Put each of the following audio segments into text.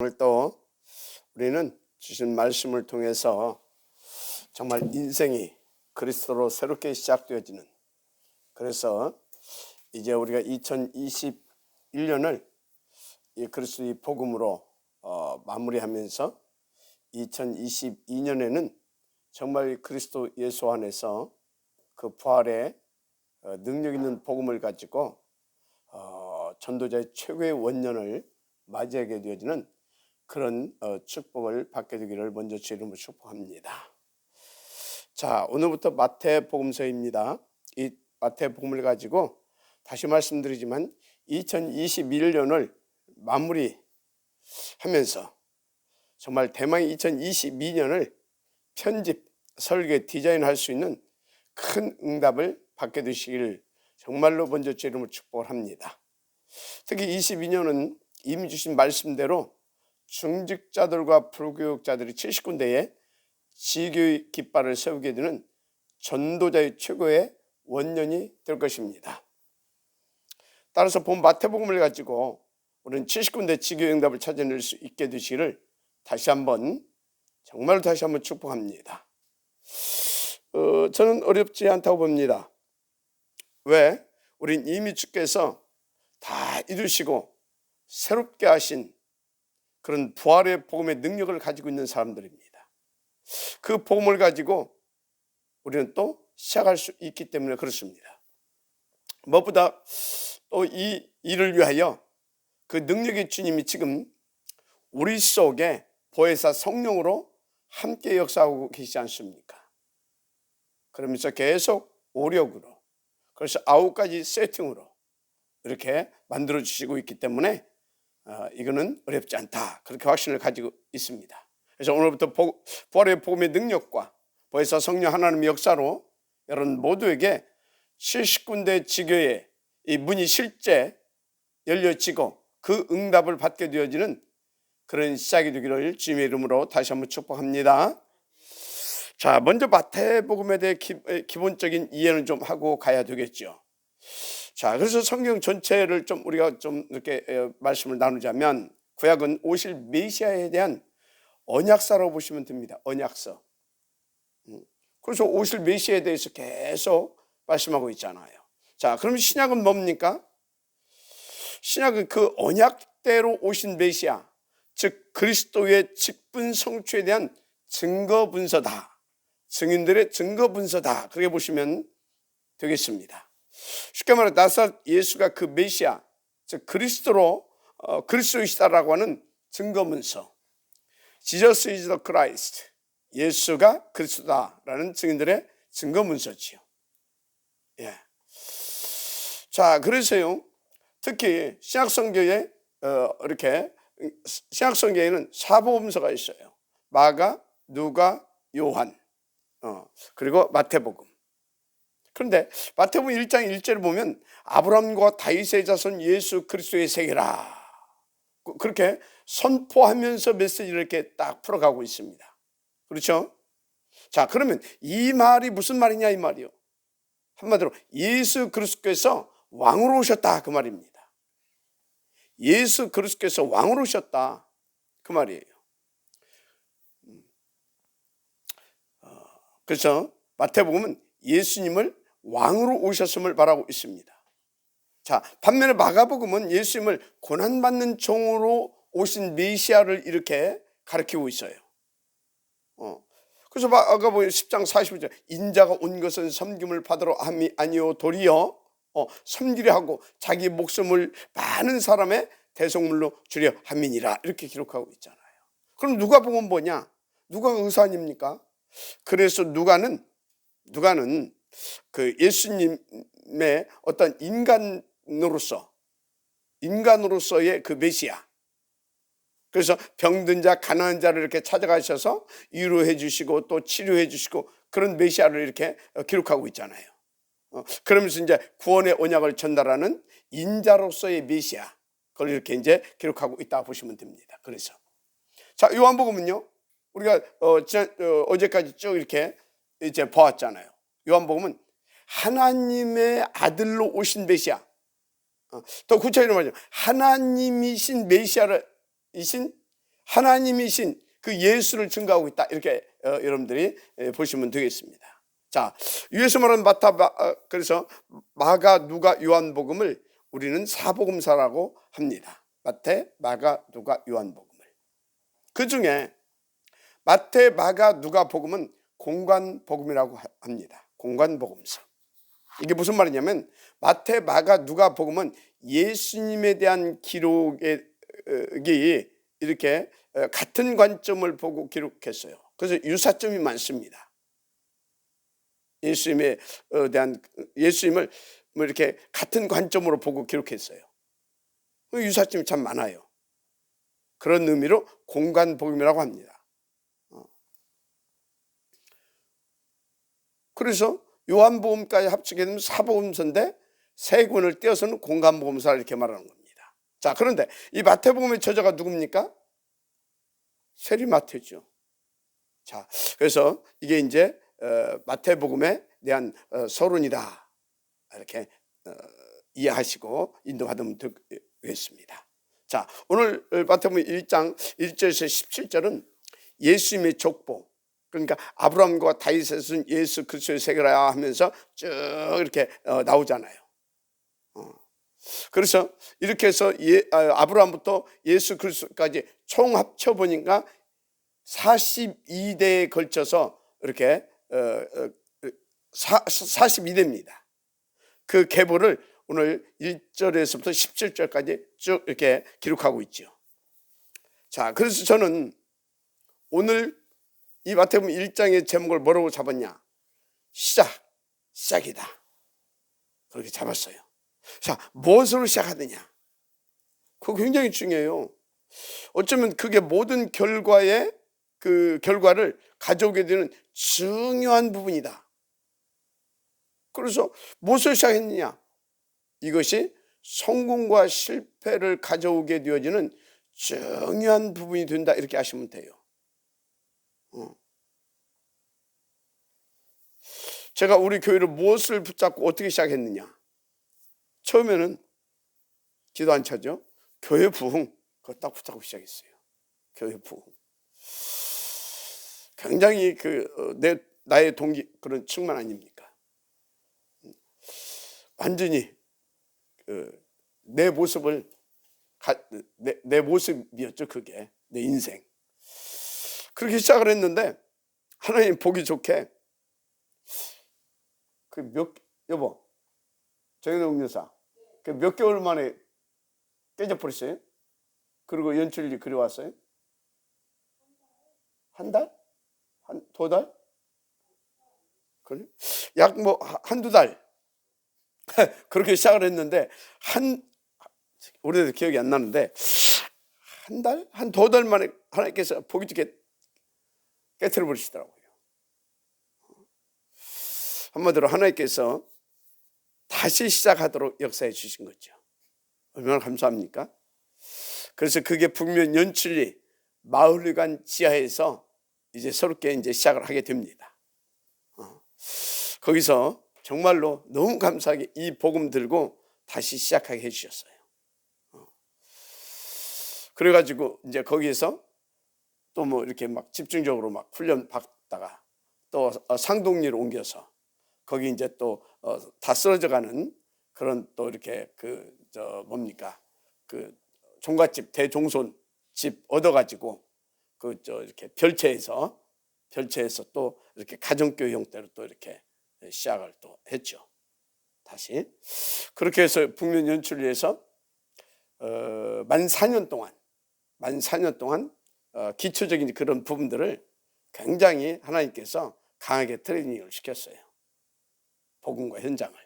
오늘 또 우리는 주신 말씀을 통해서 정말 인생이 그리스도로 새롭게 시작되어지는, 그래서 이제 우리가 2021년을 이 그리스도의 복음으로 마무리하면서 2022년에는 정말 그리스도 예수 안에서 그 부활의 능력 있는 복음을 가지고 전도자의 최고의 원년을 맞이하게 되어지는 그런 축복을 받게 되기를 먼저 주 이름으로 축복합니다. 자, 오늘부터 마태복음서입니다. 이 마태복음을 가지고 다시 말씀드리지만 2021년을 마무리하면서 정말 대망의 2022년을 편집, 설계, 디자인할 수 있는 큰 응답을 받게 되시기를 정말로 먼저 주 이름으로 축복을 합니다. 특히 22년은 이미 주신 말씀대로 중직자들과 불교육자들이 70군데에 지교의 깃발을 세우게 되는 전도자의 최고의 원년이 될 것입니다. 따라서 본 마태복음을 가지고 우리는 70군데 지교의 응답을 찾아낼 수 있게 되시기를 다시 한번 축복합니다. 저는 어렵지 않다고 봅니다. 왜? 우린 이미 주께서 다 이루시고 새롭게 하신 그런 부활의 복음의 능력을 가지고 있는 사람들입니다. 그 복음을 가지고 우리는 또 시작할 수 있기 때문에 그렇습니다. 무엇보다 또 이 일을 위하여 그 능력의 주님이 지금 우리 속에 보혜사 성령으로 함께 역사하고 계시지 않습니까? 그러면서 계속 오력으로, 그래서 9가지 세팅으로 이렇게 만들어 주시고 있기 때문에 이거는 어렵지 않다, 그렇게 확신을 가지고 있습니다. 그래서 오늘부터 부활의 복음의 능력과 보혜사 성령 하나님의 역사로 여러분 모두에게 70군데 지교의 이 문이 실제 열려지고 그 응답을 받게 되어지는 그런 시작이 되기를 주님의 이름으로 다시 한번 축복합니다. 자, 먼저 마태복음에 대해 기본적인 이해는 좀 하고 가야 되겠죠. 자, 그래서 성경 전체를 좀 우리가 좀 이렇게 말씀을 나누자면 구약은 오실 메시아에 대한 언약서라고 보시면 됩니다. 언약서. 그래서 오실 메시아에 대해서 계속 말씀하고 있잖아요. 자, 그러면 신약은 뭡니까? 신약은 그 언약대로 오신 메시아, 즉 그리스도의 직분 성취에 대한 증거 분서다, 증인들의 증거 분서다, 그렇게 보시면 되겠습니다. 쉽게 말해 나사렛 예수가 그 메시아, 즉 그리스도이시다라고 하는 증거문서, Jesus is the Christ, 예수가 그리스도다라는 증인들의 증거문서지요. 예. 자, 그래서요, 특히 신약성경에 이렇게 신약성경에는 사복음서가 있어요. 마가, 누가, 요한, 그리고 마태복음. 그런데 마태복음 1장 1절을 보면 아브라함과 다윗의 자손 예수 그리스도의 세계라, 그렇게 선포하면서 메시지를 이렇게 딱 풀어가고 있습니다. 그렇죠? 자, 그러면 이 말이 무슨 말이냐, 이 말이요. 한마디로 예수 그리스도께서 왕으로 오셨다, 그 말입니다. 예수 그리스도께서 왕으로 오셨다, 그 말이에요. 그래서 마태복음은 예수님을 왕으로 오셨음을 말하고 있습니다. 자, 반면에 마가복음은 예수님을 고난받는 종으로 오신 메시아를 이렇게 가르치고 있어요. 그래서 마가복음 10장 45절, 인자가 온 것은 섬김을 받으러 함이 아니요 도리어 섬기려 하고 자기 목숨을 많은 사람의 대속물로 주려 함이니라, 이렇게 기록하고 있잖아요. 그럼 누가복음 뭐냐? 누가가 의사 아닙니까? 그래서 누가는 그 예수님의 어떤 인간으로서의 그 메시아, 그래서 병든 자, 가난한 자를 이렇게 찾아가셔서 위로해 주시고 또 치료해 주시고 그런 메시아를 이렇게 기록하고 있잖아요. 그러면서 이제 구원의 언약을 전달하는 인자로서의 메시아, 그걸 이렇게 이제 기록하고 있다 보시면 됩니다. 그래서 자, 요한복음은요, 우리가 어제까지 쭉 이렇게 이제 보았잖아요. 요한복음은 하나님의 아들로 오신 메시아, 더 구체적으로 말하자면 하나님이신 메시아이신 하나님이신 그 예수를 증거하고 있다. 이렇게 여러분들이 보시면 되겠습니다. 자, 위에서 말하는 그래서 마가, 누가, 요한복음을 우리는 사복음서라고 합니다. 마태, 마가, 누가, 요한복음을. 그 중에 마태, 마가, 누가 복음은 공관복음이라고 합니다. 공관복음서. 이게 무슨 말이냐면 마태, 마가, 누가 복음은 예수님에 대한 기록이 이렇게 같은 관점을 보고 기록했어요. 그래서 유사점이 많습니다. 예수님에 대한 예수님을 뭐 이렇게 같은 관점으로 보고 기록했어요. 유사점이 참 많아요. 그런 의미로 공관복음이라고 합니다. 그래서 요한복음까지 합치게 되면 사복음서인데 세 권을 떼어서는 공관복음서 이렇게 말하는 겁니다. 자, 그런데 이 마태복음의 저자가 누굽니까? 세리마태죠. 자, 그래서 이게 이제 마태복음에 대한 서론이다 이렇게 이해하시고 인도받으면 되겠습니다. 자, 오늘 마태복음 1장 1절에서 17절은 예수님의 족보, 그러니까 아브라함과 다윗의 쓴 예수 그리스도의 세계라 하면서 쭉 이렇게 나오잖아요. 그래서 이렇게 해서 아브라함부터 예수 그리스도까지 총 합쳐 보니까 42대에 걸쳐서 이렇게 42대입니다. 그 계보를 오늘 1절에서부터 17절까지 쭉 이렇게 기록하고 있죠. 자, 그래서 저는 오늘 이 마태복음 1장의 제목을 뭐라고 잡았냐? 시작이다. 그렇게 잡았어요. 자, 무엇으로 시작하느냐? 그거 굉장히 중요해요. 어쩌면 그게 모든 결과의 그 결과를 가져오게 되는 중요한 부분이다. 그래서 무엇을 시작했느냐? 이것이 성공과 실패를 가져오게 되어지는 중요한 부분이 된다. 이렇게 하시면 돼요. 제가 우리 교회를 무엇을 붙잡고 어떻게 시작했느냐? 처음에는 기도 안 차죠. 교회 부흥 그거 딱 붙잡고 시작했어요. 교회 부흥. 굉장히 나의 동기 그런 측면 아닙니까? 완전히 내 모습을 내 모습이었죠. 그게 내 인생. 그렇게 시작을 했는데 하나님 보기 좋게 여보 정현웅 여사 몇 개월 만에 깨져버렸어요. 그리고 연출이 그려왔어요. 한 달? 두 달? 그래? 약 한두 달 그렇게 시작을 했는데 오래돼서 기억이 안 나는데 한 달? 한 두 달 만에 하나님께서 보기 좋게 깨트려 버리시더라고요. 한마디로 하나님께서 다시 시작하도록 역사해 주신 거죠. 얼마나 감사합니까? 그래서 그게 북면 연출리 마을회관 지하에서 이제 새롭게 이제 시작을 하게 됩니다. 거기서 정말로 너무 감사하게 이 복음 들고 다시 시작하게 해주셨어요. 그래가지고 이제 거기에서 또 뭐 이렇게 막 집중적으로 막 훈련 받다가 또 상동리로 옮겨서 거기 이제 또 다 쓰러져가는 그런 또 이렇게 뭡니까 종갓집 대종손 집 얻어가지고 이렇게 별채에서 또 이렇게 가정교회 형태로 또 이렇게 시작을 또 했죠. 다시 그렇게 해서 북면 연출리에서 만 4년 동안 기초적인 그런 부분들을 굉장히 하나님께서 강하게 트레이닝을 시켰어요. 복음과 현장을.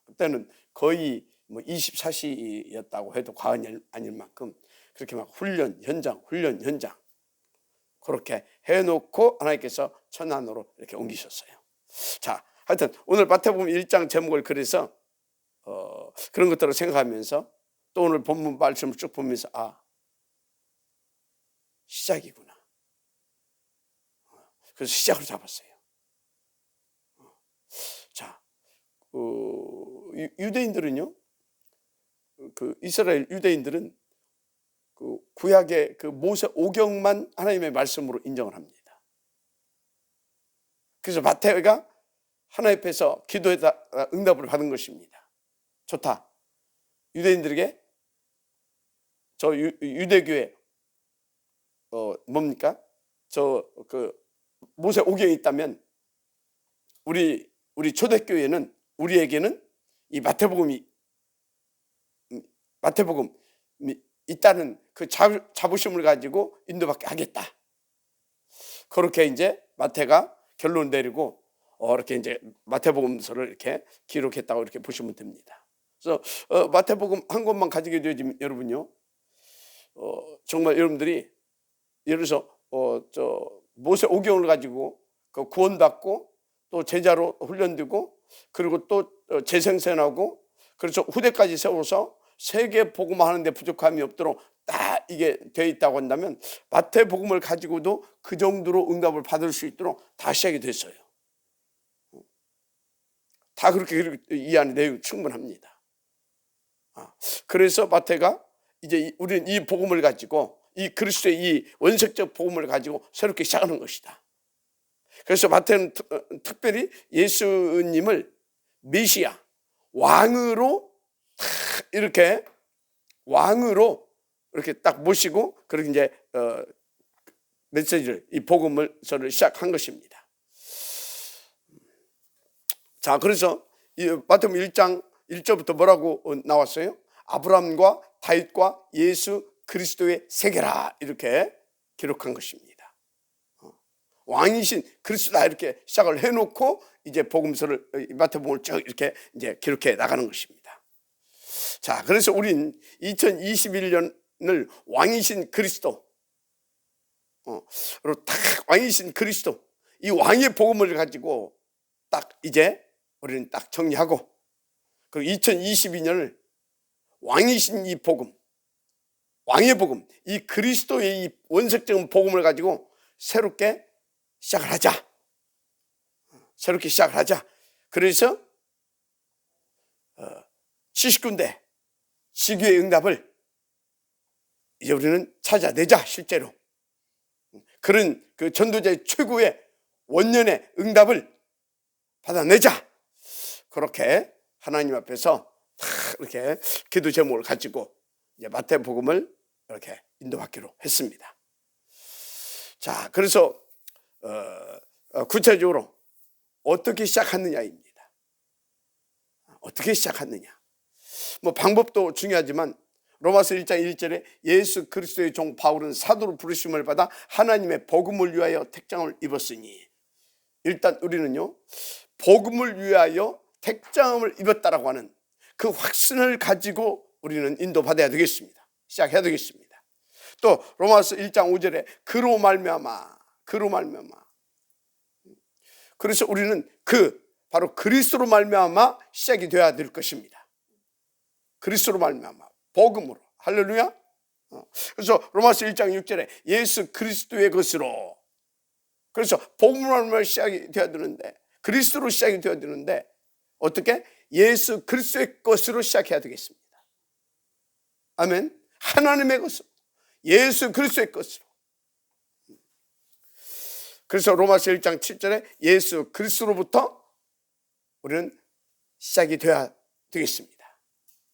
그때는 거의 24시였다고 해도 과언이 아닐 만큼 그렇게 막 훈련 현장 그렇게 해놓고 하나님께서 천안으로 이렇게 옮기셨어요. 자, 하여튼 오늘 마태복음 1장 제목을 그래서 그런 것들을 생각하면서 또 오늘 본문 말씀을 쭉 보면서 시작이구나. 그래서 시작으로 잡았어요. 자, 유대인들은요, 이스라엘 유대인들은 그 구약의 그 모세 오경만 하나님의 말씀으로 인정을 합니다. 그래서 마태가 하나님 앞에서 기도에다 응답을 받은 것입니다. 좋다. 유대인들에게 저 유대교회 뭡니까? 저 그 모세 오경이 있다면 우리 초대교회는 우리에게는 이 마태복음이 있다는 그 자부심을 가지고 인도받게 하겠다. 그렇게 이제 마태가 결론 내리고 이렇게 이제 마태복음서를 이렇게 기록했다고 이렇게 보시면 됩니다. 그래서 마태복음 한 권만 가지게 되어지면 여러분요, 정말 여러분들이 예를 들어서 저 모세 오경을 가지고 그 구원받고 또 제자로 훈련되고 그리고 또 재생산하고 그래서 후대까지 세워서 세계 복음하는데 부족함이 없도록 다 이게 되어 있다고 한다면 마태복음을 가지고도 그 정도로 응답을 받을 수 있도록 다 시작이 됐어요. 다 그렇게 이해하는 내용 충분합니다. 그래서 마태가 이제 우리는 이 복음을 가지고 이 그리스도의 이 원색적 복음을 가지고 새롭게 시작하는 것이다. 그래서 마태는 특별히 예수님을 메시아 왕으로 이렇게 딱 모시고 그렇게 이제 메시지를 이 복음을서를 시작한 것입니다. 자, 그래서 이 마태복음 1장 1절부터 뭐라고 나왔어요? 아브라함과 다윗과 예수 그리스도의 세계라 이렇게 기록한 것입니다. 왕이신 그리스도다 이렇게 시작을 해놓고 이제 복음서를 마태복음을 쭉 이렇게 이제 기록해 나가는 것입니다. 자, 그래서 우린 2021년을 왕이신 그리스도, 딱 왕이신 그리스도 이 왕의 복음을 가지고 딱 이제 우리는 딱 정리하고 그리고 2022년을 왕이신 이 복음, 왕의 복음, 이 그리스도의 이 원색적인 복음을 가지고 새롭게 시작을 하자. 새롭게 시작을 하자. 그래서 70군데 시기의 응답을 이제 우리는 찾아내자. 실제로 그런 그 전도자의 최고의 원년의 응답을 받아내자. 그렇게 하나님 앞에서 다 이렇게 기도 제목을 가지고 이제 마태복음을 이렇게 인도받기로 했습니다. 자, 그래서 구체적으로 어떻게 시작하느냐입니다. 어떻게 시작하느냐. 뭐 방법도 중요하지만 로마서 1장 1절에 예수 그리스도의 종 바울은 사도로 부르심을 받아 하나님의 복음을 위하여 택장을 입었으니, 일단 우리는요 복음을 위하여 택장을 입었다라고 하는 그 확신을 가지고 우리는 인도받아야 되겠습니다. 시작해야 되겠습니다. 또 로마서 1장 5절에 그로 말미암아 그래서 우리는 바로 그리스도로 말미암아 시작이 되어야 될 것입니다. 그리스도로 말미암아 복음으로. 할렐루야. 그래서 로마서 1장 6절에 예수 그리스도의 것으로, 그래서 복음으로 말미암아 시작이 되어야 되는데 그리스도로 시작이 되어야 되는데 어떻게? 예수 그리스도의 것으로 시작해야 되겠습니다. 아멘. 하나님의 것으로, 예수 그리스도의 것으로. 그래서 로마서 1장 7절에 예수 그리스도로부터 우리는 시작이 되어야 되겠습니다.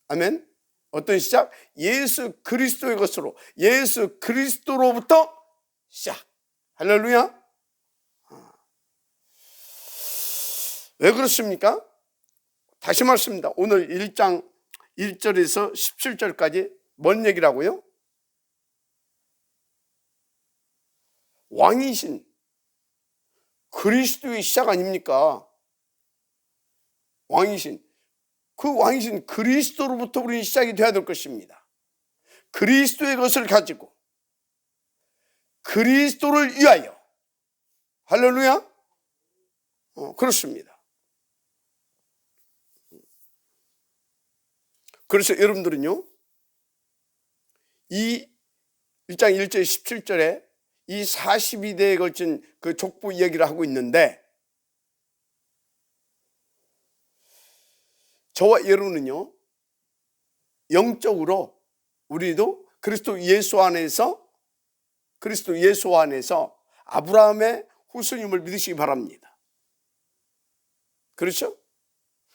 아멘. 어떤 시작? 예수 그리스도의 것으로, 예수 그리스도로부터 시작. 할렐루야. 왜 그렇습니까? 다시 말씀입니다. 오늘 1장 1절에서 17절까지 뭔 얘기라고요? 왕이신 그리스도의 시작 아닙니까? 왕이신, 그 왕이신 그리스도로부터 우리는 시작이 되어야 될 것입니다. 그리스도의 것을 가지고 그리스도를 위하여. 할렐루야. 그렇습니다. 그래서 여러분들은요 이 1장 1절 17절에 이 42대에 걸친 그 족보 이야기를 하고 있는데, 저와 여러분은요 영적으로 우리도 그리스도 예수 안에서 아브라함의 후손임을 믿으시기 바랍니다. 그렇죠?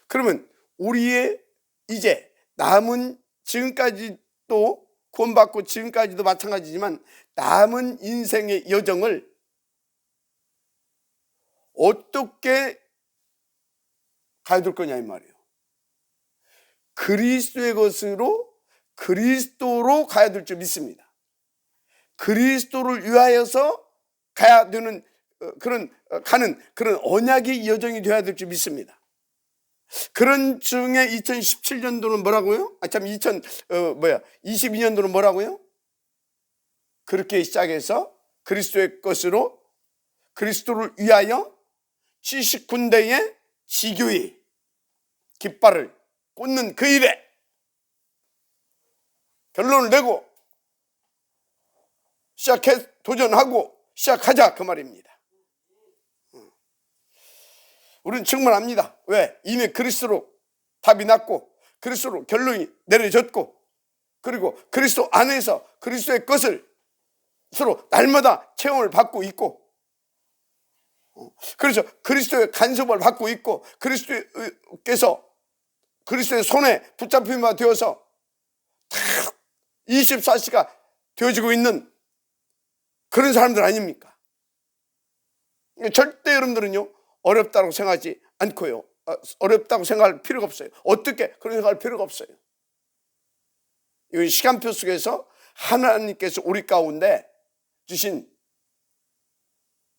그러면 우리의 이제 남은, 지금까지도 구원받고 지금까지도 마찬가지지만 남은 인생의 여정을 어떻게 가야 될 거냐 이 말이에요. 그리스도의 것으로, 그리스도로 가야 될 줄 믿습니다. 그리스도를 위하여서 가야 되는 가는 그런 언약의 여정이 되어야 될 줄 믿습니다. 그런 중에 2017년도는 뭐라고요? 22년도는 뭐라고요? 그렇게 시작해서 그리스도의 것으로, 그리스도를 위하여 70군데의 지교의 깃발을 꽂는 그 일에 결론을 내고 도전하고 시작하자 그 말입니다. 우리는 충분합니다. 왜? 이미 그리스도로 답이 났고 그리스도로 결론이 내려졌고, 그리고 그리스도 안에서 그리스도의 것을 서로 날마다 체험을 받고 있고, 그래서 그리스도의 간섭을 받고 있고, 그리스도께서 그리스도의 손에 붙잡힘이 되어서 24시가 되어지고 있는 그런 사람들 아닙니까? 절대 여러분들은요 어렵다고 생각하지 않고요, 어렵다고 생각할 필요가 없어요. 어떻게 그런 생각할 필요가 없어요. 이 시간표 속에서 하나님께서 우리 가운데 주신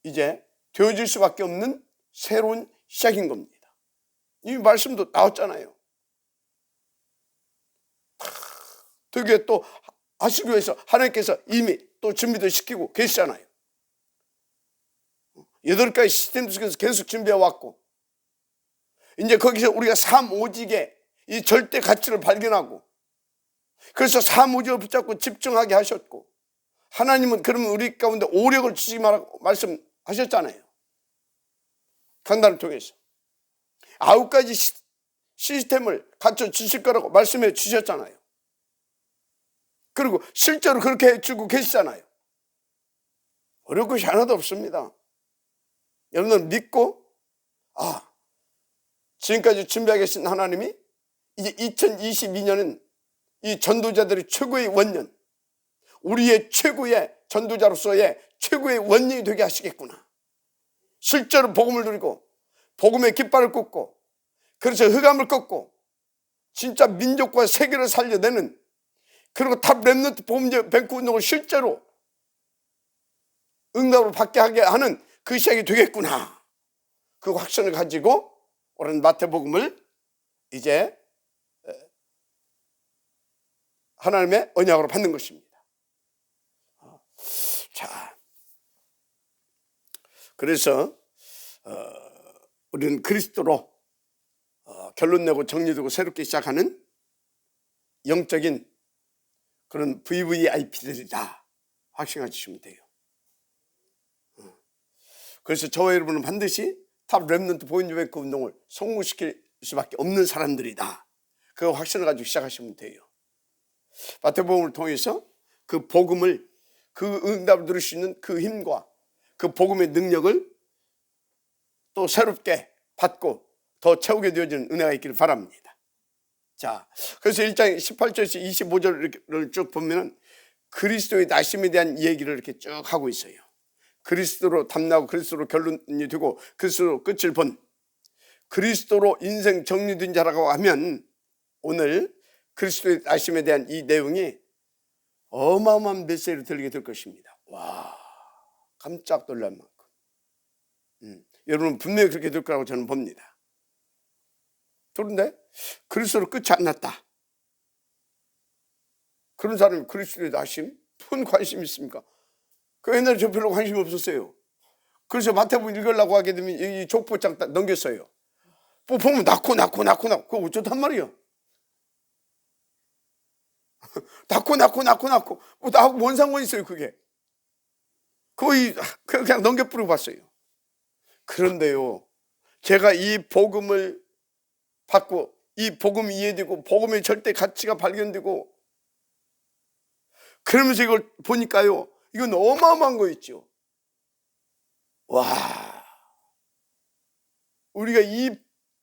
이제 되어질 수밖에 없는 새로운 시작인 겁니다. 이 말씀도 나왔잖아요. 되게 또 하시기 위해서 하나님께서 이미 또 준비도 시키고 계시잖아요. 8가지 시스템 속에서 계속 준비해 왔고, 이제 거기서 우리가 삶오직의 이 절대 가치를 발견하고, 그래서 삶오직을 붙잡고 집중하게 하셨고, 하나님은 그러면 우리 가운데 오력을 주지 말라고 말씀하셨잖아요. 강단을 통해서 9가지 시스템을 갖춰 주실 거라고 말씀해 주셨잖아요. 그리고 실제로 그렇게 해주고 계시잖아요. 어려운 것이 하나도 없습니다. 여러분들 믿고, 지금까지 준비하게 하신 하나님이 이제 2022년은 이 전도자들의 최고의 원년, 우리의 최고의 전도자로서의 최고의 원년이 되게 하시겠구나. 실제로 복음을 누리고 복음의 깃발을 꽂고, 그래서 흑암을 꺾고 진짜 민족과 세계를 살려내는, 그리고 탑 렘넌트 복음제 뱅크 운동을 실제로 응답을 받게 하게 하는 그 시작이 되겠구나. 그 확신을 가지고 오늘 마태복음을 이제 하나님의 언약으로 받는 것입니다. 자, 그래서 우리는 그리스도로 결론 내고 정리되고 새롭게 시작하는 영적인 그런 VVIP들이다 확신하시면 돼요. 그래서 저와 여러분은 반드시 탑 렘넌트 보인드뱅크 운동을 성공시킬 수밖에 없는 사람들이다. 그 확신을 가지고 시작하시면 돼요. 마태복음을 통해서 그 복음을, 그 응답을 누릴 수 있는 그 힘과 그 복음의 능력을 또 새롭게 받고 더 채우게 되어지는 은혜가 있기를 바랍니다. 자, 그래서 1장 18절에서 25절을 쭉 보면 그리스도의 나심에 대한 얘기를 이렇게 쭉 하고 있어요. 그리스도로 탐나고 그리스도로 결론이 되고 그리스도로 끝을 본, 그리스도로 인생 정리된 자라고 하면 오늘 그리스도의 나심에 대한 이 내용이 어마어마한 메시지를 들리게 될 것입니다. 와, 깜짝 놀랄 만큼. 여러분 분명히 그렇게 될 거라고 저는 봅니다. 그런데 그리스도로 끝이 안 났다. 그런 사람이 그리스도의 나심? 무슨 관심이 있습니까? 그 옛날에 저 별로 관심이 없었어요. 그래서 마태복음 읽으려고 하게 되면 이 족보장 딱 넘겼어요. 뭐 보면 낳고 그거 어쩌단 말이에요. 낳고 뭐 나하고 뭔 상관이 있어요 그게. 거의 그냥 넘겨뿌리고 봤어요. 그런데요, 제가 이 복음을 받고 이 복음이 이해되고 복음의 절대 가치가 발견되고 그러면서 이걸 보니까요, 이건 어마어마한 거 있죠. 와, 우리가 이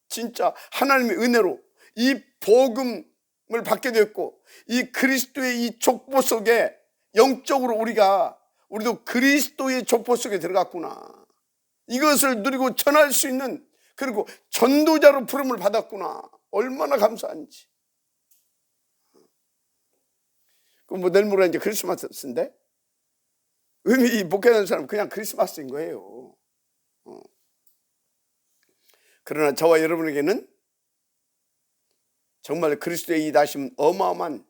진짜 하나님의 은혜로 이 복음을 받게 됐고, 이 그리스도의 이 족보 속에 영적으로 우리도 그리스도의 족보 속에 들어갔구나. 이것을 누리고 전할 수 있는, 그리고 전도자로 부름을 받았구나. 얼마나 감사한지. 뭐 내일 모레 이제 크리스마스인데, 의미 목회하는 사람은 그냥 크리스마스인 거예요. 그러나 저와 여러분에게는 정말 그리스도의 이 다심은 어마어마한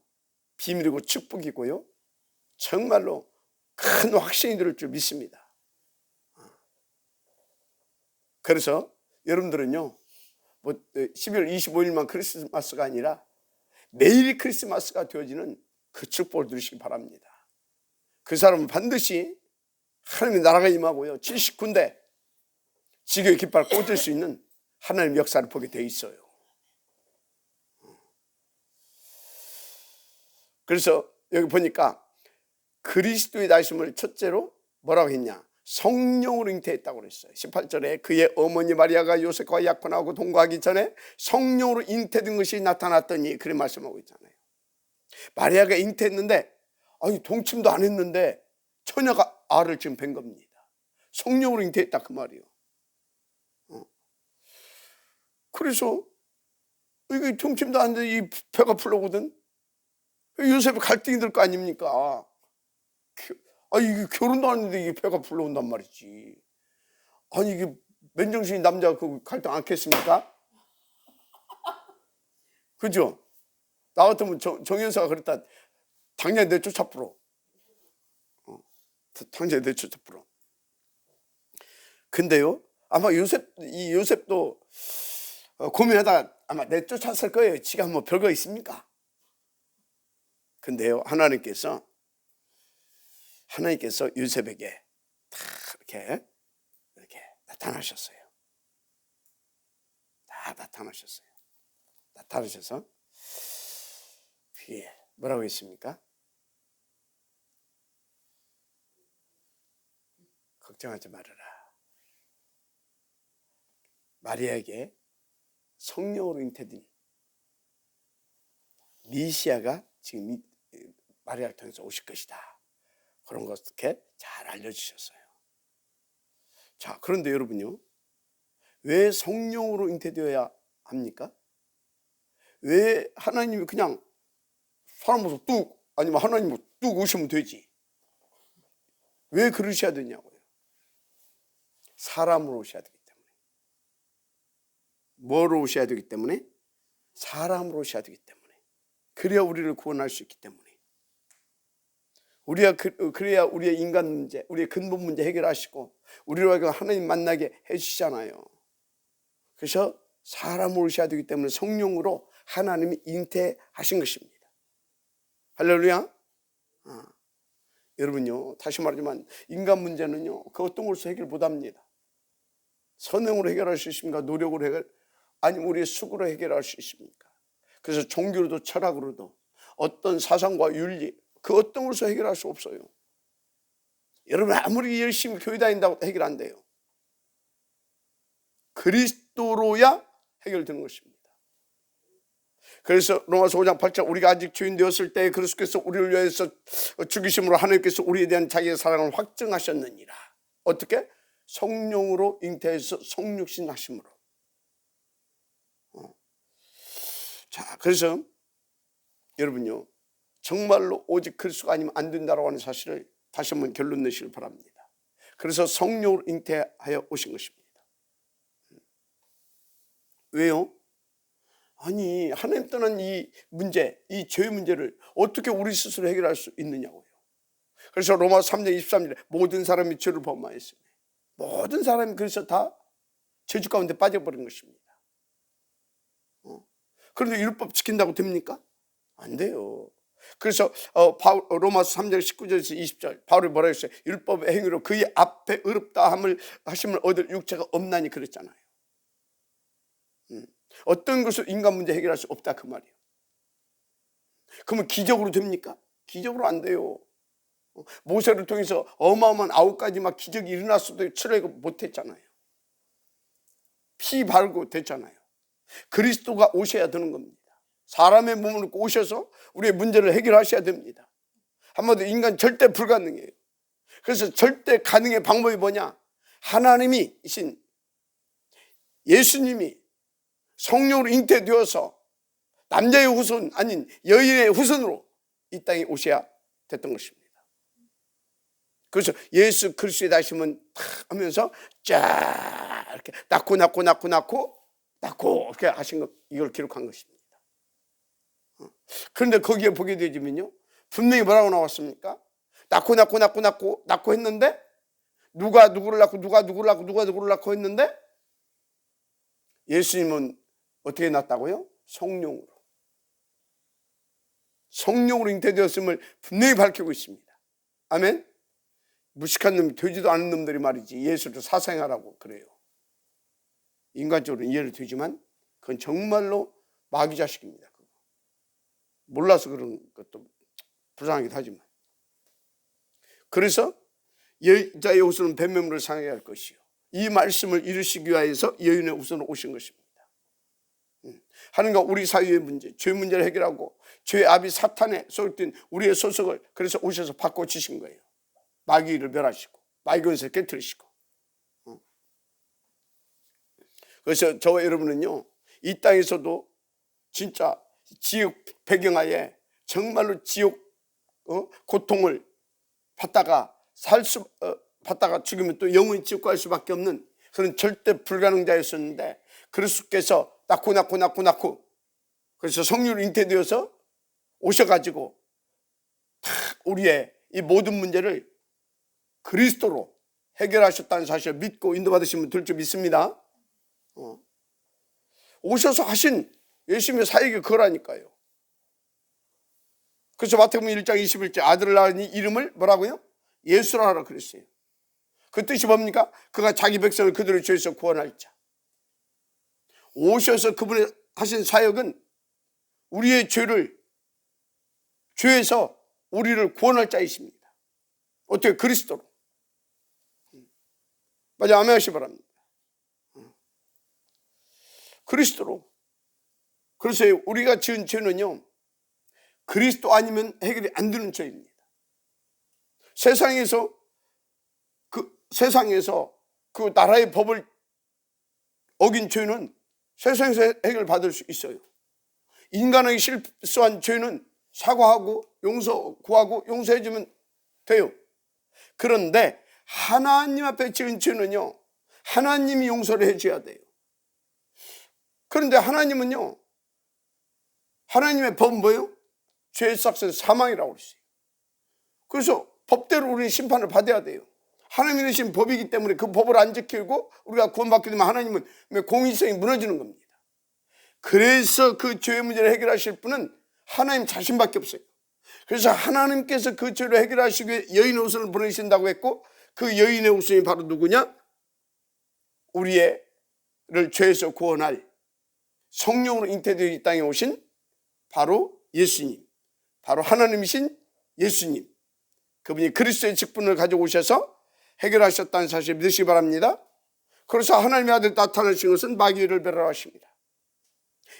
비밀이고 축복이고요, 정말로 큰 확신이 될 줄 믿습니다. 그래서 여러분들은요, 뭐 12월 25일만 크리스마스가 아니라 매일이 크리스마스가 되어지는 그 축복을 누리시기 바랍니다. 그 사람은 반드시 하나님의 나라가 임하고요, 79군데 지교의 깃발 꽂을 수 있는 하나님의 역사를 보게 돼 있어요. 그래서 여기 보니까 그리스도의 다심을 첫째로 뭐라고 했냐? 성령으로 잉태했다고 그랬어요. 18절에 그의 어머니 마리아가 요셉과 약혼하고 동거하기 전에 성령으로 잉태된 것이 나타났더니, 그런 말씀하고 있잖아요. 마리아가 잉태했는데, 아니 동침도 안 했는데 처녀가 알을 지금 뵌 겁니다. 성령으로 잉태했다 그 말이에요. 그래서 이게 동침도 안 돼, 이 배가 풀려거든. 요셉이 갈등이 될 거 아닙니까? 이게 결혼도 안 했는데 이게 배가 불러온단 말이지. 아니 이게 맨정신인 남자가 그 갈등 않겠습니까? 그죠? 나 같으면 정연사가 그랬다, 당연히 내쫓아 풀어. 당연히 내쫓아 풀어. 근데요, 아마 요셉도 고민하다가 아마 내쫓았을 거예요. 지가 뭐 별거 있습니까? 근데요, 하나님께서 요셉에게 다 이렇게 나타나셨어요. 다 나타나셔서 뒤에 뭐라고 했습니까? 걱정하지 말아라. 마리아에게 성령으로 잉태된 미시아가 지금 마리아를 통해서 오실 것이다. 그런 것 이렇게 잘 알려주셨어요. 자, 그런데 여러분요, 왜 성령으로 잉태되어야 합니까? 왜 하나님이 그냥 사람으로 아니면 하나님으로 뚝 오시면 되지, 왜 그러셔야 되냐고요. 사람으로 오셔야 되기 때문에. 뭐로 오셔야 되기 때문에? 사람으로 오셔야 되기 때문에. 그래야 우리를 구원할 수 있기 때문에. 그래야 우리의 인간 문제, 우리의 근본 문제 해결하시고 우리로 하나님 만나게 해주시잖아요. 그래서 사람으로 오셔야 되기 때문에 성령으로 하나님이 잉태하신 것입니다. 할렐루야. 여러분요, 다시 말하지만 인간 문제는요, 그 어떤 것으로 해결 못합니다. 선행으로 해결할 수 있습니까? 노력으로 아니면 우리의 수고로 해결할 수 있습니까? 그래서 종교로도 철학으로도 어떤 사상과 윤리, 그 어떤 것으로 해결할 수 없어요. 여러분 아무리 열심히 교회 다닌다고 해결 안 돼요. 그리스도로야 해결되는 것입니다. 그래서 로마서 5장 8절, 우리가 아직 죄인 되었을 때 그리스도께서 우리를 위해서 죽이심으로 하나님께서 우리에 대한 자기의 사랑을 확증하셨느니라. 어떻게? 성령으로 잉태해서 성육신 하심으로. 자, 그래서 여러분요, 정말로 오직 그리스도가 아니면 안 된다라고 하는 사실을 다시 한번 결론 내시길 바랍니다. 그래서 성령으로 잉태하여 오신 것입니다. 왜요? 아니 하나님 떠난 이 문제, 이 죄의 문제를 어떻게 우리 스스로 해결할 수 있느냐고요. 그래서 로마서 3장 23절에 모든 사람이 죄를 범하였으니, 모든 사람이 그래서 다 죄주 가운데 빠져버린 것입니다. 그런데 율법 지킨다고 됩니까? 안 돼요. 그래서 로마서 3장 19절에서 20절 바울이 뭐라 했어요? 율법의 행위로 그의 앞에 의롭다 하심을 얻을 육체가 없나니 그랬잖아요. 어떤 것을 인간 문제 해결할 수 없다 그 말이에요. 그러면 기적으로 됩니까? 기적으로 안 돼요. 모세를 통해서 어마어마한 9가지 막 기적이 일어났어도 출애굽 못했잖아요. 피 바르고 됐잖아요. 그리스도가 오셔야 되는 겁니다. 사람의 몸을 오셔서 우리의 문제를 해결하셔야 됩니다. 한마디로 인간 절대 불가능해요. 그래서 절대 가능의 방법이 뭐냐? 하나님이신 예수님이 성령으로 잉태되어서 남자의 후손 아닌 여인의 후손으로 이 땅에 오셔야 됐던 것입니다. 그래서 예수 그리스도의 다심은 탁 하면서 쫙 이렇게 낳고 이렇게 하신 것, 이걸 기록한 것입니다. 그런데 거기에 보게 되지면요, 분명히 뭐라고 나왔습니까? 낳고 했는데 누가 누구를 낳고 했는데 예수님은 어떻게 낳았다고요? 성령으로 잉태되었음을 분명히 밝히고 있습니다. 아멘. 무식한 놈이 되지도 않은 놈들이 말이지 예수를 사상하라고 그래요. 인간적으로 이해를 되지만 그건 정말로 마귀 자식입니다. 몰라서 그런 것도 불쌍하기도 하지만. 그래서 여자의 후손은 뱀매물을 상하게 할 것이요, 이 말씀을 이루시기 위하여서 여인의 후손으로 오신 것입니다. 하나님과 우리 사이의 문제, 죄 문제를 해결하고 죄의 아비 사탄에 소속된 우리의 소속을 그래서 오셔서 바꿔주신 거예요. 마귀를 멸하시고 마귀 권세를 깨뜨리시고. 그래서 저와 여러분은요, 이 땅에서도 진짜 지옥 배경하에 정말로 지옥 고통을 받다가 받다가 죽으면 또 영원히 지옥 갈 수밖에 없는 그런 절대 불가능자였었는데, 그리스도께서 낳고 그래서 성령으로 잉태되어서 오셔가지고 다 우리의 이 모든 문제를 그리스도로 해결하셨다는 사실을 믿고 인도받으시면 될 줄 믿습니다. 오셔서 하신 예수님의 사역이 그거라니까요. 그래서 마태복음 1장 21절 아들을 낳으니 이름을 뭐라고요? 예수라 하라 그랬어요. 그 뜻이 뭡니까? 그가 자기 백성을 그들의 죄에서 구원할 자. 오셔서 그분의 하신 사역은 우리의 죄에서 우리를 구원할 자이십니다. 어떻게? 그리스도로. 맞아, 아멘 하시기 바랍니다. 그리스도로. 그래서 우리가 지은 죄는요, 그리스도 아니면 해결이 안 되는 죄입니다. 세상에서 그 나라의 법을 어긴 죄는 세상에서 해결받을 수 있어요. 인간의 실수한 죄는 사과하고 구하고 용서해주면 돼요. 그런데 하나님 앞에 지은 죄는요, 하나님이 용서를 해줘야 돼요. 그런데 하나님은요, 하나님의 법은 뭐예요? 죄의 삭은 사망이라고 그랬어요. 그래서 법대로 우리는 심판을 받아야 돼요. 하나님이 내신 법이기 때문에 그 법을 안 지키고 우리가 구원받게 되면 하나님은 공의성이 무너지는 겁니다. 그래서 그 죄의 문제를 해결하실 분은 하나님 자신밖에 없어요. 그래서 하나님께서 그 죄를 해결하시기 위해 여인의 후손을 보내신다고 했고, 그 여인의 후손이 바로 누구냐? 우리를 죄에서 구원할 성령으로 잉태되어 이 땅에 오신 바로 예수님, 바로 하나님이신 예수님, 그분이 그리스도의 직분을 가지고 오셔서 해결하셨다는 사실을 믿으시기 바랍니다. 그래서 하나님의 아들 나타나신 것은 마귀를 멸하십니다.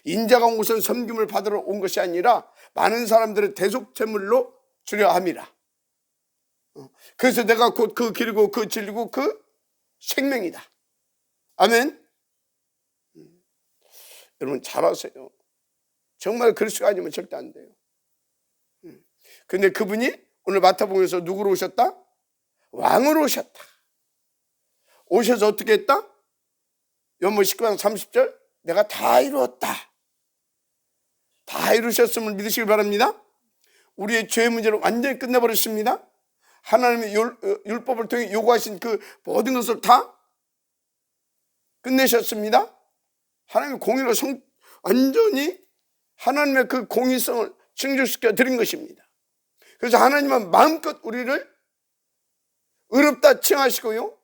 인자가 온 것은 섬김을 받으러 온 것이 아니라 많은 사람들을 대속제물로 주려 함이라. 그래서 내가 곧 그 길이고 그 진리고 그 생명이다. 아멘. 여러분 잘 아세요. 정말 그리스도가 아니면 절대 안 돼요. 근데 그분이 오늘 마태복음에서 누구로 오셨다? 왕으로 오셨다. 오셔서 어떻게 했다? 요한복음 19장 30절 내가 다 이루었다. 다 이루셨음을 믿으시길 바랍니다. 우리의 죄의 문제를 완전히 끝내버렸습니다. 하나님의 율법을 통해 요구하신 그 모든 것을 다 끝내셨습니다. 하나님의 공의로 완전히 하나님의 그 공의성을 증조시켜 드린 것입니다. 그래서 하나님은 마음껏 우리를 의롭다 칭하시고요,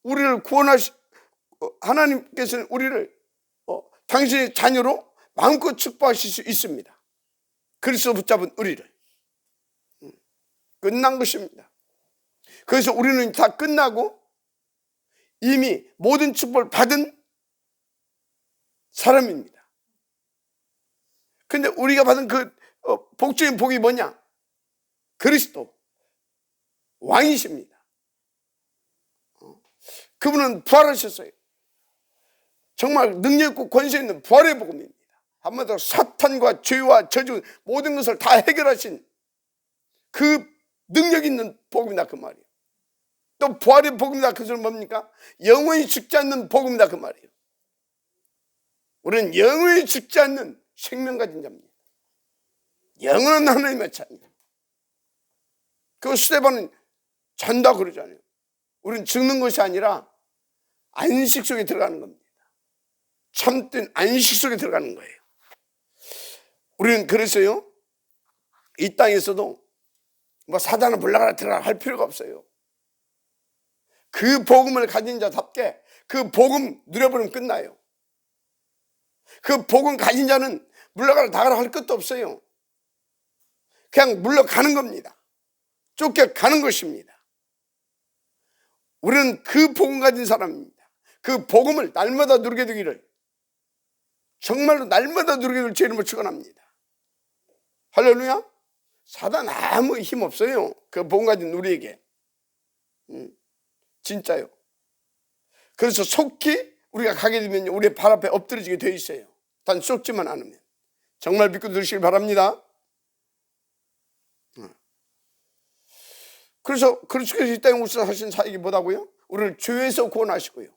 우리를 하나님께서는 우리를 당신의 자녀로 마음껏 축복하실 수 있습니다. 그리스도 붙잡은 우리를. 끝난 것입니다. 그래서 우리는 다 끝나고 이미 모든 축복을 받은 사람입니다. 근데 우리가 받은 그 복적인 복이 뭐냐? 그리스도 왕이십니다. 그분은 부활하셨어요. 정말 능력 있고 권세 있는 부활의 복음입니다. 한마디로 사탄과 죄와 저주 모든 것을 다 해결하신 그 능력 있는 복음이다 그 말이에요. 또 부활의 복음이다 그 소리는 뭡니까? 영원히 죽지 않는 복음이다 그 말이에요. 우리는 영원히 죽지 않는 생명 가진 자입니다. 영원한 하나님의 자입니다. 그 스데반은 잔다 그러잖아요. 우리는 죽는 것이 아니라 안식 속에 들어가는 겁니다. 참된 안식 속에 들어가는 거예요. 우리는 그래서요, 이 땅에서도 뭐 사단을 불러가라 들어가라 할 필요가 없어요. 그 복음을 가진 자답게 그 복음 누려보면 끝나요. 그 복음 가진 자는 물러가라 나가라 할 것도 없어요. 그냥 물러가는 겁니다. 쫓겨가는 것입니다. 우리는 그 복음 가진 사람입니다. 그 복음을 날마다 누리게 되기를, 정말로 날마다 누리게 될 제 이름으로 축원합니다. 할렐루야. 사단 아무 힘 없어요. 그 복음 가진 우리에게. 진짜요. 그래서 속히 우리가 가게 되면 우리의 발 앞에 엎드려지게 되어 있어요. 단 쏟지만 않으면. 정말 믿고 들으시길 바랍니다. 그래서 그리스도께서 이 땅에 오셔서 하신 사역이 뭐다고요? 우리를 죄에서 구원하시고요,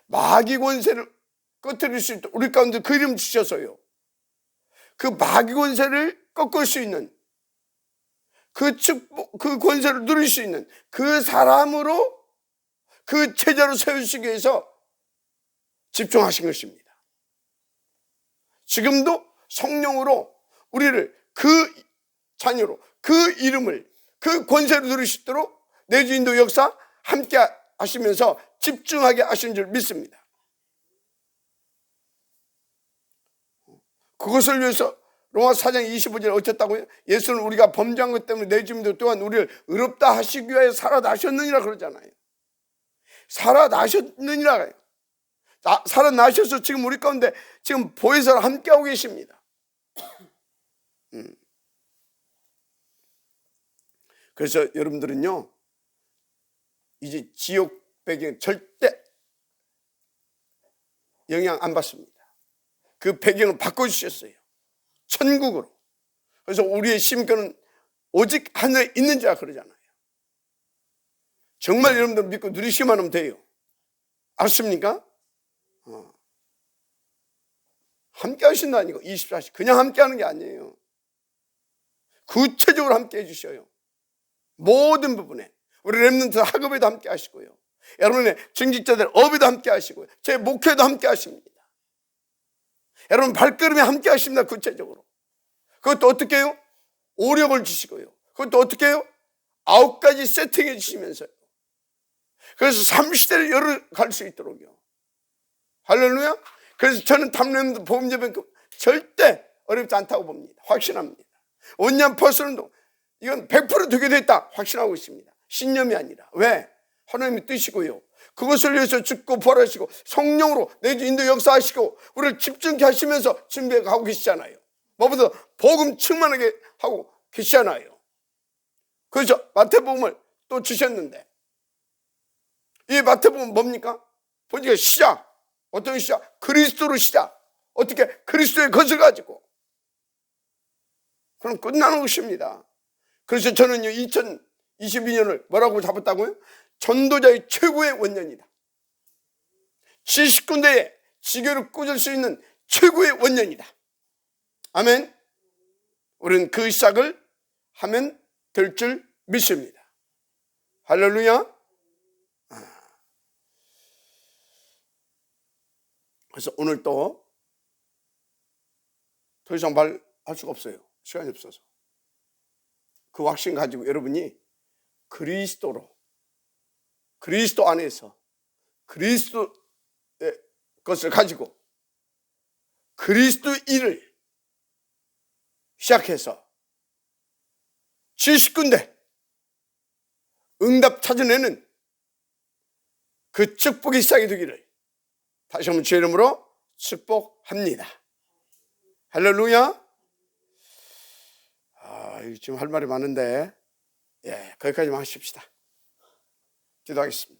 마귀 권세를 꺾어뜨릴 수 있도록 우리 가운데 그 이름 주셔서요, 그 마귀 권세를 꺾을 수 있는 그 축복, 그 권세를 누릴 수 있는 그 사람으로 그 제자로 세우시기 위해서 집중하신 것입니다. 지금도 성령으로 우리를 그 자녀로 그 이름을 그 권세를 누릴 수 있도록 내주인도 역사 함께 하시면서 집중하게 하신 줄 믿습니다. 그것을 위해서 로마 4장 25절에 어쨌다고요? 예수는 우리가 범죄한 것 때문에 내주인도 또한 우리를 의롭다 하시기 위하여 살아나셨느니라 그러잖아요. 살아나셨느니라. 살아나셔서 지금 우리 가운데 지금 보혜사를 함께하고 계십니다. 그래서 여러분들은요, 이제 지옥 배경 절대 영향 안 받습니다. 그 배경을 바꿔주셨어요. 천국으로. 그래서 우리의 심권은 오직 하늘에 있는 자 그러잖아요. 정말 여러분들 믿고 누리시기만 하면 돼요. 알았습니까? 함께 하신다니까. 24시 그냥 함께 하는 게 아니에요. 구체적으로 함께 해주셔요. 모든 부분에. 우리 렘넌트 학업에도 함께 하시고요, 여러분의 증직자들 업에도 함께 하시고요, 제 목회도 함께 하십니다. 여러분 발걸음에 함께 하십니다. 구체적으로. 그것도 어떻게 해요? 오력을 주시고요, 그것도 어떻게 해요? 9가지 세팅해 주시면서요. 그래서 30대를 열어갈 수 있도록요. 할렐루야. 그래서 저는 탐렘도 보험예배 절대 어렵지 않다고 봅니다. 확신합니다. 온년 퍼스런도 이건 100% 되게 됐다 확신하고 있습니다. 신념이 아니라. 왜? 하나님의 뜻이고요, 그것을 위해서 죽고 부활하시고 성령으로 내주 인도 역사하시고 우리를 집중케 하시면서 준비해 가고 계시잖아요. 무엇보다 복음 충만하게 하고 계시잖아요. 그래서 마태복음을 또 주셨는데, 이 마태복음은 뭡니까? 보니까 시작. 어떤 시작? 그리스도로 시작. 어떻게? 그리스도의 것을 가지고. 그럼 끝나는 것입니다. 그래서 저는요, 2022년을 뭐라고 잡았다고요? 전도자의 최고의 원년이다. 70군데의 지교를 꽂을 수 있는 최고의 원년이다. 아멘. 우리는 그 시작을 하면 될 줄 믿습니다. 할렐루야. 그래서 오늘 또 더 이상 말할 수가 없어요. 시간이 없어서. 그 확신 가지고 여러분이 그리스도로, 그리스도 안에서 그리스도의 것을 가지고 그리스도 일을 시작해서 70군데 응답 찾아내는 그 축복이 시작이 되기를 다시 한번 주의 이름으로 축복합니다. 할렐루야. 지금 할 말이 많은데 거기까지만 하십시다. 기도하겠습니다.